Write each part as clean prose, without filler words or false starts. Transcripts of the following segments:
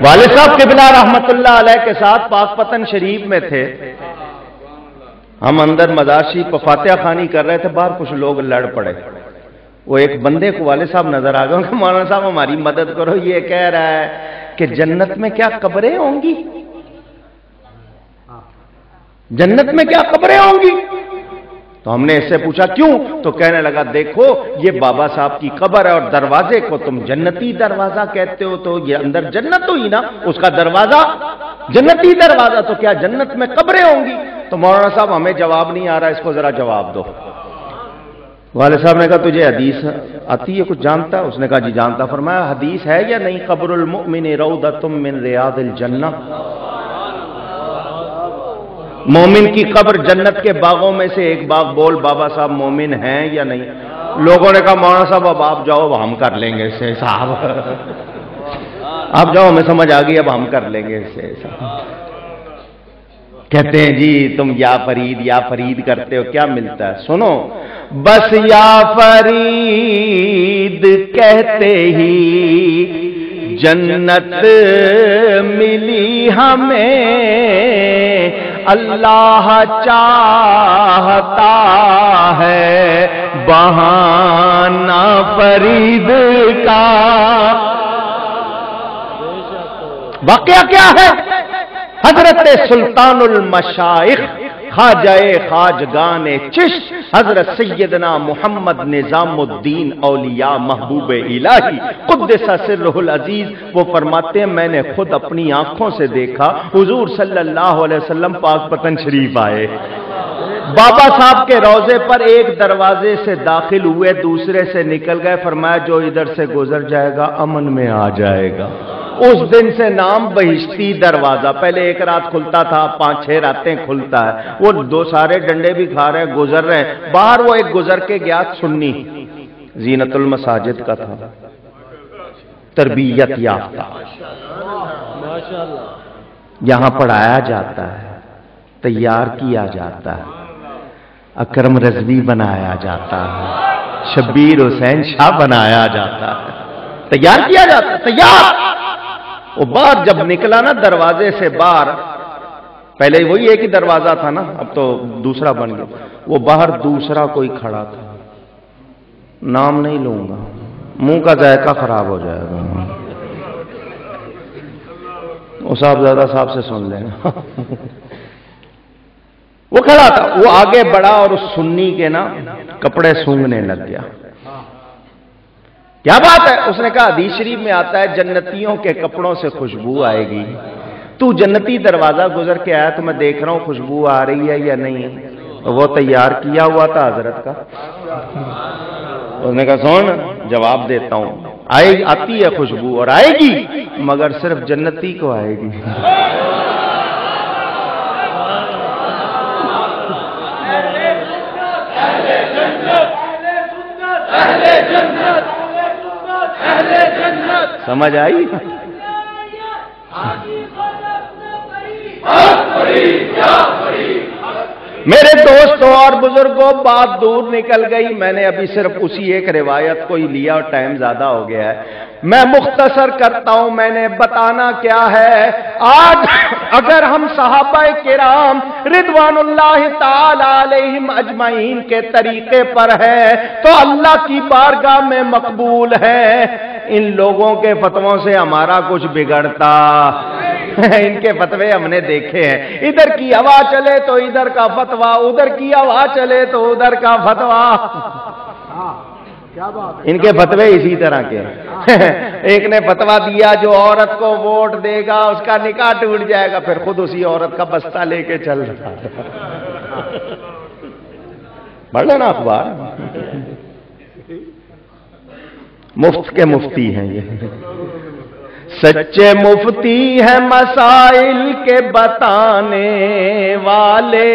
والد صاحب قبلہ رحمت اللہ علیہ کے ساتھ پاک پتن شریف میں تھے، ہم اندر مزار شریف پر فاتحہ خوانی کر رہے تھے، باہر کچھ لوگ لڑ پڑے، وہ ایک بندے کو والد صاحب نظر آ گئے کہ مولانا صاحب ہماری مدد کرو، یہ کہہ رہا ہے کہ جنت میں کیا قبریں ہوں گی، جنت میں کیا قبریں ہوں گی؟ تو ہم نے اس سے پوچھا کیوں؟ تو کہنے لگا دیکھو یہ بابا صاحب کی قبر ہے اور دروازے کو تم جنتی دروازہ کہتے ہو، تو یہ اندر جنت ہوئی نا، اس کا دروازہ جنتی دروازہ، تو کیا جنت میں قبریں ہوں گی؟ تو مولانا صاحب ہمیں جواب نہیں آ رہا، اس کو ذرا جواب دو۔ والد صاحب نے کہا تجھے حدیث آتی ہے، کچھ جانتا ہے؟ اس نے کہا جی جانتا۔ فرمایا حدیث ہے یا نہیں، قبر المؤمن روضۃ من ریاض الجنہ، مومن کی قبر جنت کے باغوں میں سے ایک باغ، بول بابا صاحب مومن ہیں یا نہیں؟ لوگوں نے کہا مولانا صاحب اب آپ جاؤ، اب ہم کر لیں گے اسے صاحب، آپ جاؤ ہمیں سمجھ آ گئی، اب ہم کر لیں گے اسے صاحب۔ کہتے ہیں جی تم یا فرید کرتے ہو، کیا ملتا ہے؟ سنو، بس یا فرید کہتے ہی جنت ملی ہمیں، اللہ چاہتا ہے بہانہ فرید کا۔ واقعہ کیا ہے؟ حضرت سلطان المشائخ خواجہ خواجگان چشت حضرت سیدنا محمد نظام الدین اولیاء محبوب الہی قدس سرہ العزیز، وہ فرماتے ہیں میں نے خود اپنی آنکھوں سے دیکھا حضور صلی اللہ علیہ وسلم پاک پتن شریف آئے، بابا صاحب کے روضے پر ایک دروازے سے داخل ہوئے، دوسرے سے نکل گئے، فرمایا جو ادھر سے گزر جائے گا امن میں آ جائے گا۔ اس دن سے نام بہشتی دروازہ، پہلے ایک رات کھلتا تھا، 5-6 راتیں کھلتا ہے، وہ دو سارے ڈنڈے بھی کھا رہے ہیں، گزر رہے ہیں باہر، وہ ایک گزر کے گیا سنی، زینت المساجد کا تھا، تربیت یافتہ، یہاں پڑھایا جاتا ہے، تیار کیا جاتا ہے، اکرم رضوی بنایا جاتا ہے، شبیر حسین شاہ بنایا جاتا ہے، تیار کیا جاتا ہے، تیار۔ وہ باہر جب نکلا نا دروازے سے باہر، پہلے وہی ایک ہی دروازہ تھا نا، اب تو دوسرا بن گیا، وہ باہر دوسرا کوئی کھڑا تھا، نام نہیں لوں گا، منہ کا ذائقہ خراب ہو جائے گا، وہ صاحبزادہ صاحب سے سن لینا۔ وہ کھڑا تھا، وہ آگے بڑھا اور اس سنی کے نا کپڑے سونگھنے لگ گیا۔ کیا بات ہے؟ اس نے کہا حدیث شریف میں آتا ہے جنتیوں کے کپڑوں سے خوشبو آئے گی، تو جنتی دروازہ گزر کے آیا تو میں دیکھ رہا ہوں خوشبو آ رہی ہے یا نہیں؟ وہ تیار کیا ہوا تھا حضرت کا۔ اس نے کہا سن جواب دیتا ہوں، آتی ہے خوشبو اور آئے گی، مگر صرف جنتی کو آئے گی۔ سمجھ آئی؟ میرے دوستوں اور بزرگوں، بات دور نکل گئی، میں نے ابھی صرف اسی ایک روایت کو ہی لیا اور ٹائم زیادہ ہو گیا ہے، میں مختصر کرتا ہوں۔ میں نے بتانا کیا ہے، آج اگر ہم صحابہ کرام رضوان اللہ تعالی علیہم اجمعین کے طریقے پر ہے تو اللہ کی بارگاہ میں مقبول ہے، ان لوگوں کے فتووں سے ہمارا کچھ بگڑتا؟ ان کے فتوے ہم نے دیکھے ہیں، ادھر کی ہوا چلے تو ادھر کا فتوا، ادھر کی ہوا چلے تو ادھر کا فتوا، ان کے فتوے اسی طرح کے۔ ایک نے فتوا دیا جو عورت کو ووٹ دے گا اس کا نکاح ٹوٹ جائے گا، پھر خود اسی عورت کا بستہ لے کے چل رہا۔ پڑھ لینا اخبار، مفت کے مفتی ہیں یہ، سچے مفتی ہیں مسائل کے بتانے والے،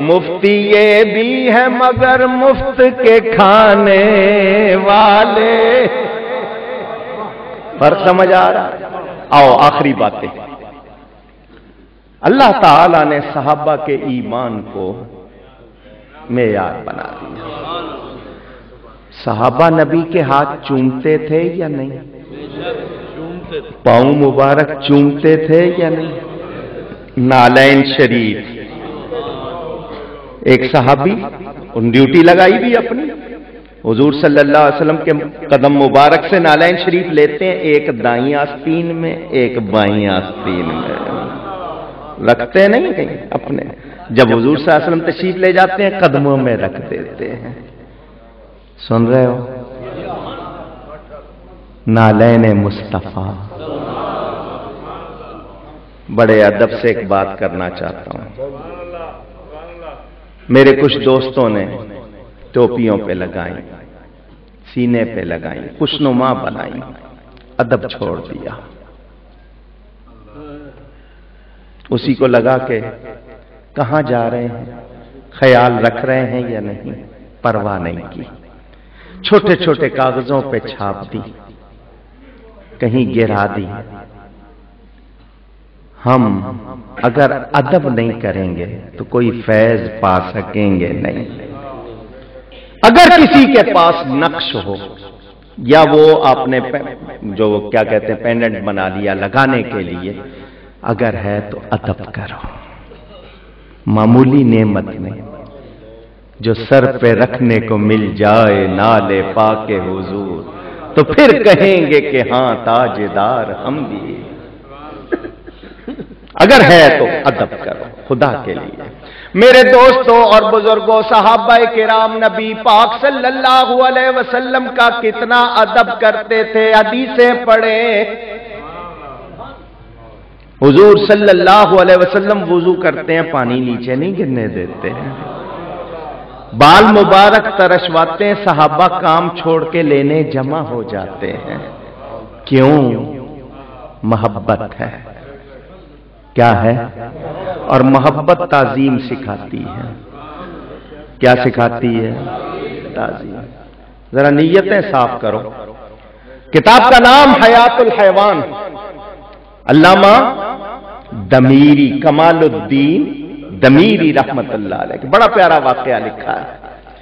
مفتی یہ بھی ہے مگر مفت کے کھانے والے۔ فرق سمجھ آ رہا؟ آؤ آخری باتیں، اللہ تعالی نے صحابہ کے ایمان کو معیار بنا دیا۔ صحابہ نبی کے ہاتھ چومتے تھے یا نہیں؟ پاؤں مبارک چومتے تھے یا نہیں؟ نالین شریف، ایک صحابی ان ڈیوٹی لگائی بھی اپنی، حضور صلی اللہ علیہ وسلم کے قدم مبارک سے نالین شریف لیتے ہیں، ایک دائیں آستین میں ایک بائیں آستین میں رکھتے نہیں کہیں اپنے، جب حضور صلی اللہ علیہ وسلم تشریف لے جاتے ہیں قدموں میں رکھ دیتے ہیں۔ سن رہے ہو؟ نالین مصطفیٰ۔ بڑے ادب سے ایک بات کرنا چاہتا ہوں، میرے کچھ دوستوں نے ٹوپیوں پہ لگائیں، سینے پہ لگائیں، خوشنما بنائیں، ادب چھوڑ دیا، اسی کو لگا کے کہاں جا رہے ہیں، خیال رکھ رہے ہیں یا نہیں، پرواہ نہیں کی، چھوٹے چھوٹے کاغذوں پہ چھاپ دی، کہیں گرا دی۔ ہم اگر ادب نہیں کریں گے تو کوئی فیض پا سکیں گے نہیں۔ اگر کسی کے پاس نقش ہو یا وہ آپ نے جو کیا کہتے ہیں پینڈنٹ بنا لیا لگانے کے لیے، اگر ہے تو ادب کرو، معمولی نعمت نہیں، جو سر پہ رکھنے کو مل جائے نالے پاک حضور تو پھر کہیں گے کہ ہاں تاجدار ہم بھی۔ اگر ہے تو ادب کرو خدا کے لیے۔ میرے دوستوں اور بزرگوں، صحابہ کرام نبی پاک صلی اللہ علیہ وسلم کا کتنا ادب کرتے تھے، حدیثیں پڑھیں۔ حضور صلی اللہ علیہ وسلم وضو کرتے ہیں، پانی نیچے نہیں گرنے دیتے ہیں، بال مبارک ترشواتے ہیں، صحابہ کام چھوڑ کے لینے جمع ہو جاتے ہیں۔ کیوں؟ محبت ہے۔ کیا ہے؟ اور محبت تعظیم سکھاتی ہے۔ کیا سکھاتی ہے؟ تعظیم۔ ذرا نیتیں صاف کرو۔ کتاب کا نام حیات الحیوان، علامہ دمیری، کمال الدین دمیری رحمت اللہ علیہ، بڑا پیارا واقعہ لکھا ہے۔